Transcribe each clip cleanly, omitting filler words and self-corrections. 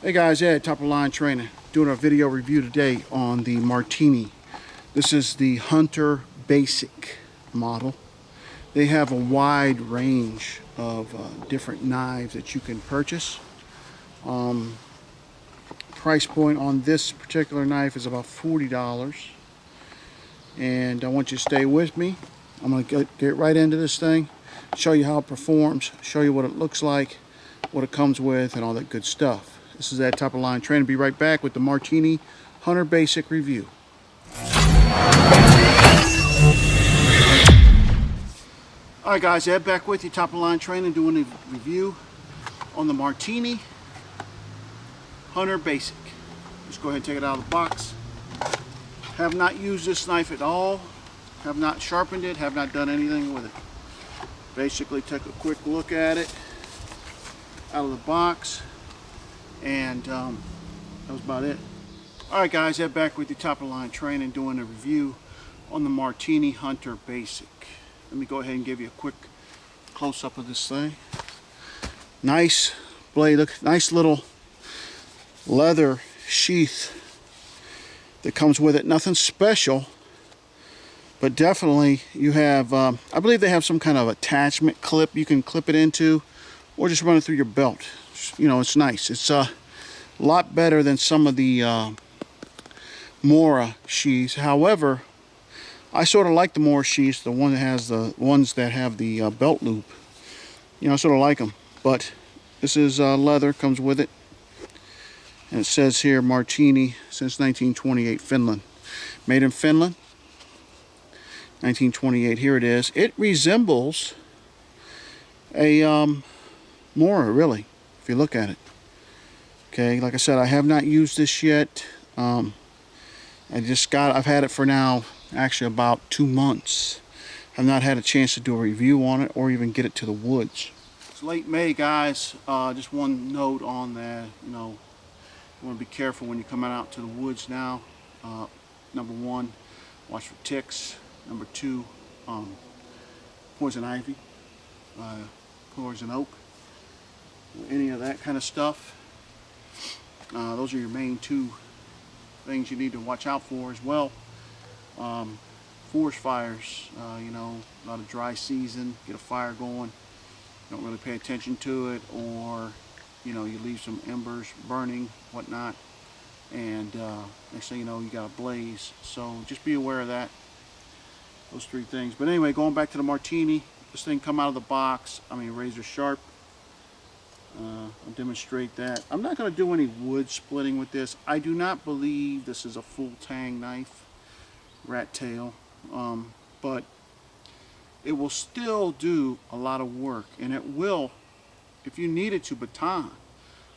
Hey guys, Ed, Top of Line Training, doing a video review today on the Marttiini. This is the Hunter Basic model. They have a wide range of different knives that you can purchase. Price point on this particular knife is about $40. And I want you to stay with me. I'm going to get right into this thing, show you how it performs, show you what it looks like, what it comes with, and all that good stuff. This is Ed, Top of Line Training. Be right back with the Marttiini Hunter Basic review. Alright guys, Ed back with you, Top of Line Training, doing a review on the Marttiini Hunter Basic. Just go ahead and take it out of the box. Have not used this knife at all. Have not sharpened it, have not done anything with it. Basically took a quick look at it out of the box, and that was about it. Alright guys, Ed back with you, Top of the Line Training, doing a review on the Marttiini Hunter Basic. Let me go ahead and give you a quick close-up of this thing. Nice blade, look, nice little leather sheath that comes with it. Nothing special, but definitely you have, I believe they have some kind of attachment clip you can clip it into, or just run it through your belt. You know, it's nice. It's a lot better than some of the Mora sheaths. However, I sort of like the Mora sheaths, the one that has the ones that have the belt loop. You know, I sort of like them. But this is leather, comes with it. And it says here, Marttiini, since 1928, Finland. Made in Finland, 1928. Here it is. It resembles a Mora, really, if you look at it. Okay, like I said, I have not used this yet. I've had it for now, actually about 2 months. I've not had a chance to do a review on it or even get it to the woods. It's late May, guys. Just one note on that, you know, you want to be careful when you're coming out to the woods now. Number one, watch for ticks. Number two, poison ivy, poison oak, any of that kind of stuff. Those are your main two things you need to watch out for as well. Forest fires, you know, a lot of dry season, get a fire going, don't really pay attention to it, or you know, you leave some embers burning, whatnot, and next thing you know, you got a blaze. So just be aware of that, those three things. But anyway, going back to the Marttiini, this thing come out of the box, I mean, razor sharp. I'll demonstrate that. I'm not going to do any wood splitting with this. I do not believe this is a full tang knife, rat tail, but it will still do a lot of work, and it will, if you needed to baton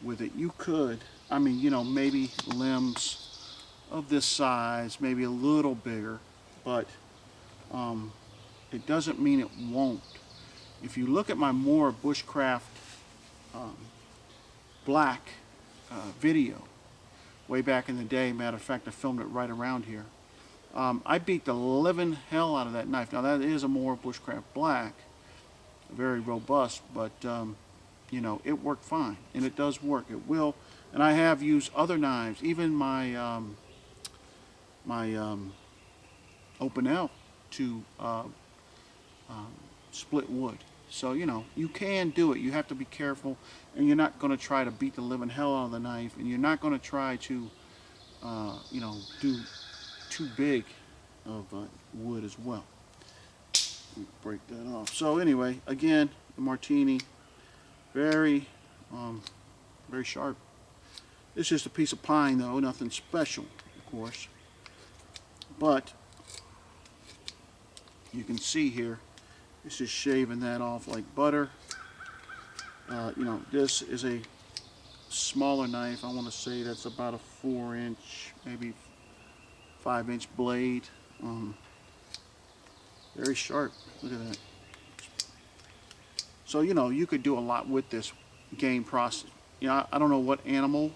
with it, you could. I mean, you know, maybe limbs of this size, maybe a little bigger, but it doesn't mean it won't. If you look at my Mora Bushcraft black video way back in the day, matter of fact, I filmed it right around here. I beat the living hell out of that knife. Now that is a Mora Bushcraft black, very robust, but you know, it worked fine, and it does work. It will, and I have used other knives, even my Open L, to split wood. So, you know, you can do it. You have to be careful, and you're not going to try to beat the living hell out of the knife, and you're not going to try to, you know, do too big of wood as well. Let me break that off. So anyway, again, the Marttiini, very, very sharp. It's just a piece of pine, though, nothing special, of course. But you can see here, it's just shaving that off like butter. You know, this is a smaller knife. I want to say that's about a 4-inch, maybe 5-inch blade. Very sharp. Look at that. So, you know, you could do a lot with this game process. You know, I don't know what animal,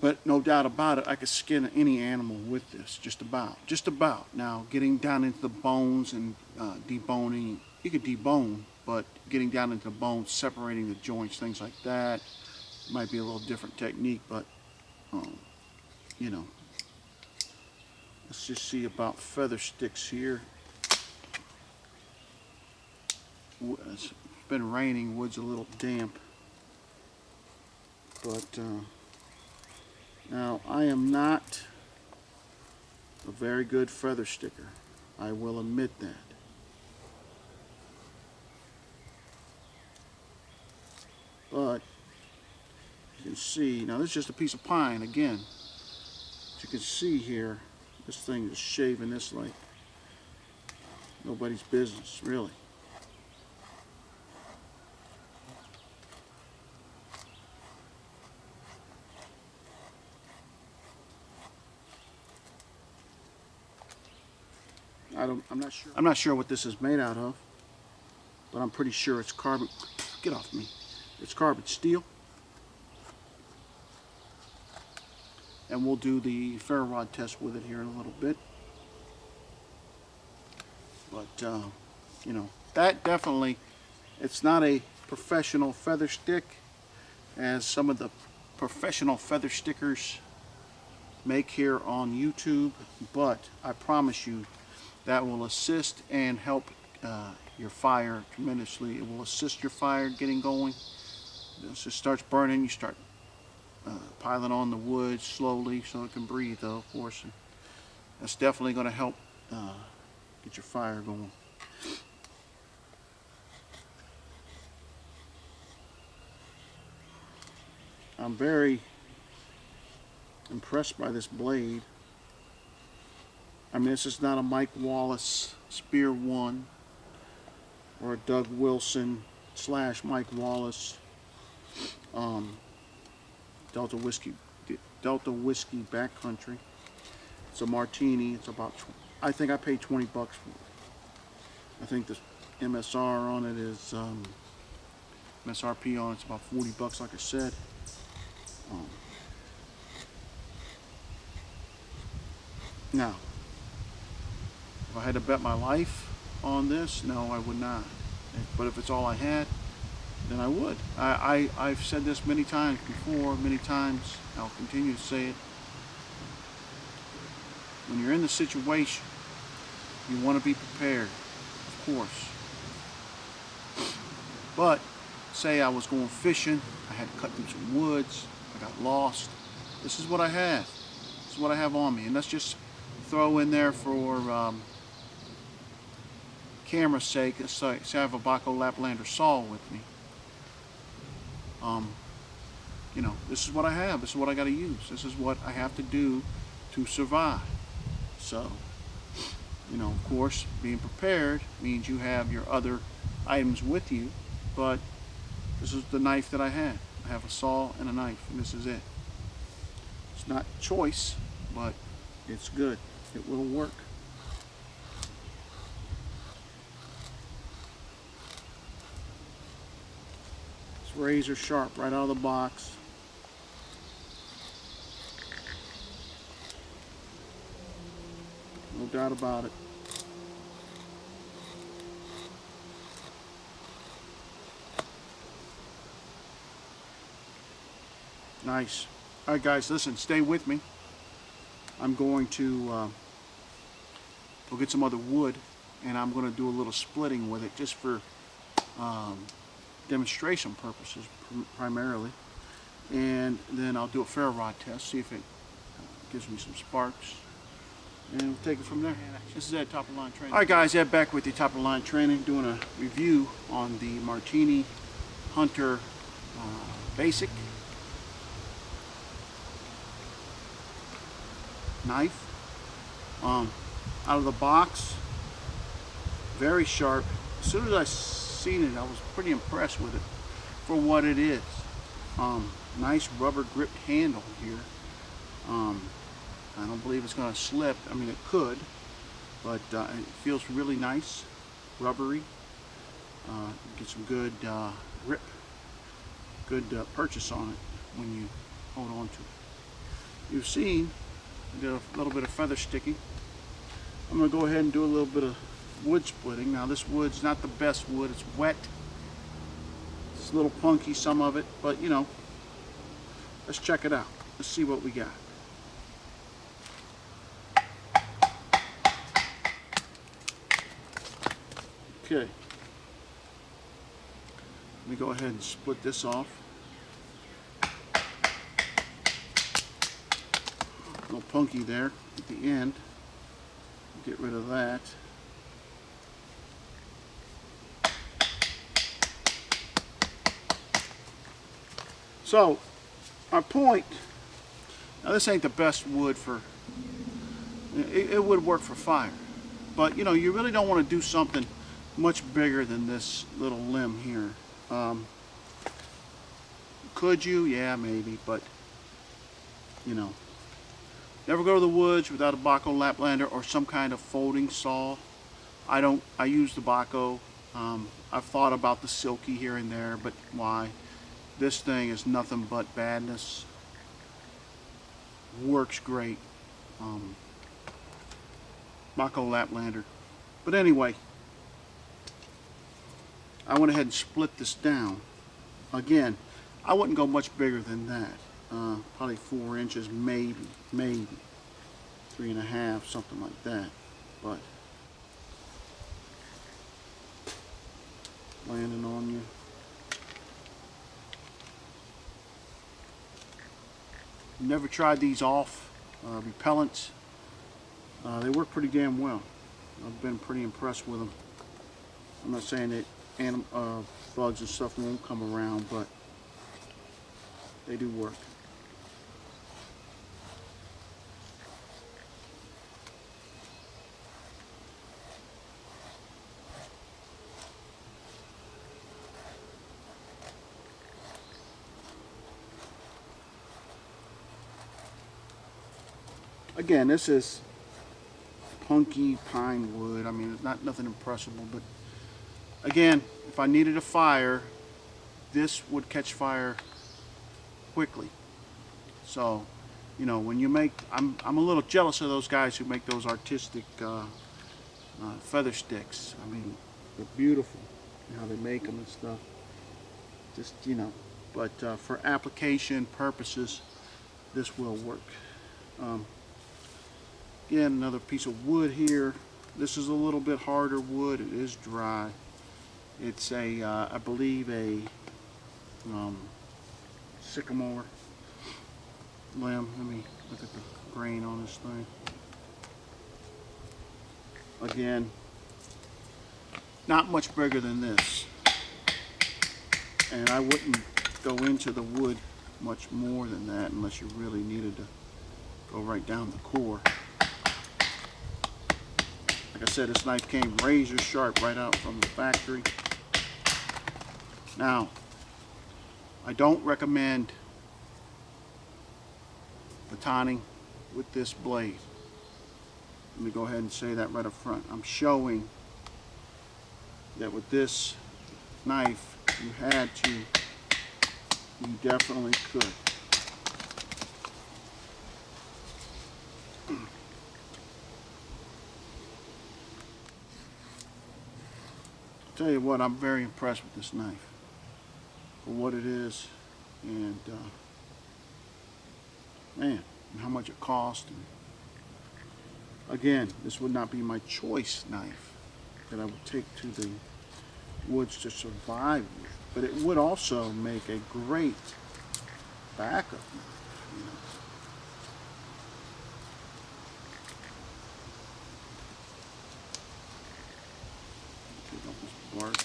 but no doubt about it, I could skin any animal with this, just about. Just about. Now, getting down into the bones and deboning, you could debone, but getting down into the bones, separating the joints, things like that, Might be a little different technique, but you know, let's just see about feather sticks here. It's been raining, wood's a little damp, but now I am not a very good feather sticker. I will admit that. But you can see, now this is just a piece of pine again. As you can see here, this thing is shaving this like nobody's business, really. I'm not sure what this is made out of, but I'm pretty sure it's carbon. Get off me. It's carbon steel. And we'll do the ferro rod test with it here in a little bit. But you know, that definitely, it's not a professional feather stick as some of the professional feather stickers make here on YouTube, but I promise you that will assist and help your fire tremendously. It will assist your fire getting going. Once it starts burning, you start piling on the wood slowly so it can breathe, though, of course. And that's definitely going to help get your fire going. I'm very impressed by this blade. I mean, this is not a Mike Wallace Spear 1 or a Doug Wilson / Mike Wallace Delta Whiskey Backcountry. It's a Marttiini. It's about, I think I paid 20 bucks for it. I think the MSR on it is MSRP on it's about 40 bucks, like I said. Now, if I had to bet my life on this, no, I would not. But if it's all I had, then I would. I've said this many times before, many times. I'll continue to say it. When you're in the situation, you want to be prepared, of course. But say I was going fishing, I had to cut through some woods, I got lost. This is what I have. This is what I have on me, and let's just throw in there for camera's sake. Say I have a Baco Laplander saw with me. You know, this is what I have. This is what I got to use. This is what I have to do to survive. So, you know, of course, being prepared means you have your other items with you, but this is the knife that I have. I have a saw and a knife, and this is it. It's not choice, but it's good. It will work. It's razor sharp right out of the box. No doubt about it. Nice. All right, guys, listen, stay with me. I'm going to go get some other wood, and I'm going to do a little splitting with it just for demonstration purposes primarily. And then I'll do a ferro rod test, see if it gives me some sparks. And we'll take it from there. This is Ed, Top of the Line Training. All right, guys, Ed back with you, Top of the Line Training, doing a review on the Marttiini Hunter Basic knife. Out of the box, very sharp. As soon as I seen it, I was pretty impressed with it for what it is. Nice rubber gripped handle here. I don't believe it's going to slip. I mean, it could, but it feels really nice, rubbery. Get some good grip, good purchase on it when you hold on to it. You've seen I did a little bit of feather sticking. I'm going to go ahead and do a little bit of wood splitting. Now, this wood's not the best wood. It's wet. It's a little punky, some of it, but you know, let's check it out. Let's see what we got. Okay. Let me go ahead and split this off. A little punky there at the end. Get rid of that. So, our point, now this ain't the best wood for, it would work for fire. But you know, you really don't want to do something much bigger than this little limb here. Could you? Yeah, maybe, but you know, never go to the woods without a Baco Laplander or some kind of folding saw. I use the Baco. I've thought about the Silky here and there, but why? This thing is nothing but badness. Works great. Baco Laplander. But anyway, I went ahead and split this down. Again, I wouldn't go much bigger than that. Probably 4 inches, maybe 3.5, something like that. But landing on you. Never tried these off repellents. They work pretty damn well. I've been pretty impressed with them. I'm not saying that bugs and stuff won't come around, but they do work. Again, this is punky pine wood. I mean, it's not nothing impressible, but again, if I needed a fire, this would catch fire quickly. So, you know, when you make, I'm a little jealous of those guys who make those artistic feather sticks. I mean, they're beautiful, how they make them and stuff. Just, you know, but for application purposes, this will work. Again, another piece of wood here. This is a little bit harder wood. It is dry. It's a, I believe, a sycamore limb. Let me look at the grain on this thing. Again, not much bigger than this. And I wouldn't go into the wood much more than that unless you really needed to go right down the core. Like I said, this knife came razor sharp right out from the factory. Now, I don't recommend batoning with this blade. Let me go ahead and say that right up front. I'm showing that with this knife, you definitely could. Tell you what, I'm very impressed with this knife for what it is, and man, and how much it cost. And again, this would not be my choice knife that I would take to the woods to survive with, but it would also make a great backup knife, you know. Take off this bark.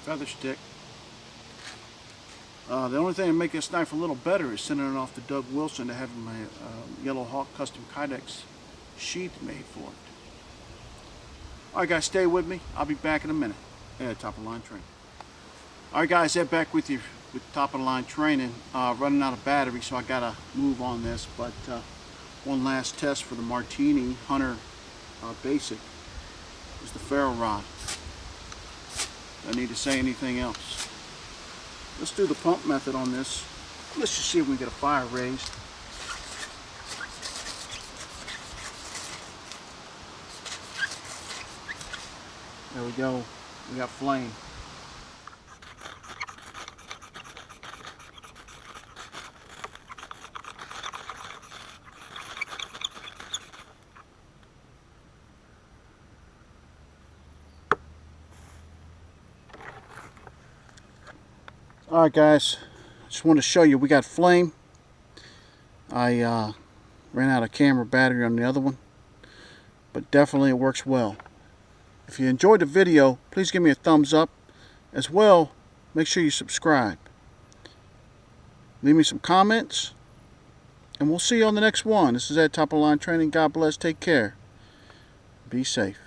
Feather stick. The only thing to make this knife a little better is sending it off to Doug Wilson to have my Yellow Hawk custom Kydex sheath made for it. Alright guys, stay with me. I'll be back in a minute. Top of the line training. Alright guys, Ed back with you with top of the line training. Running out of battery, so I gotta move on this, but one last test for the Marttiini Hunter Basic is the ferro rod. Don't need to say anything else. Let's do the pump method on this. Let's just see if we can get a fire raised. There we go. We got flame. Alright guys, just want to show you we got flame. I ran out of camera battery on the other one, but definitely it works well. If you enjoyed the video, please give me a thumbs up. As well, make sure you subscribe. Leave me some comments, and we'll see you on the next one. This is Ed, top of the line training. God bless. Take care. Be safe.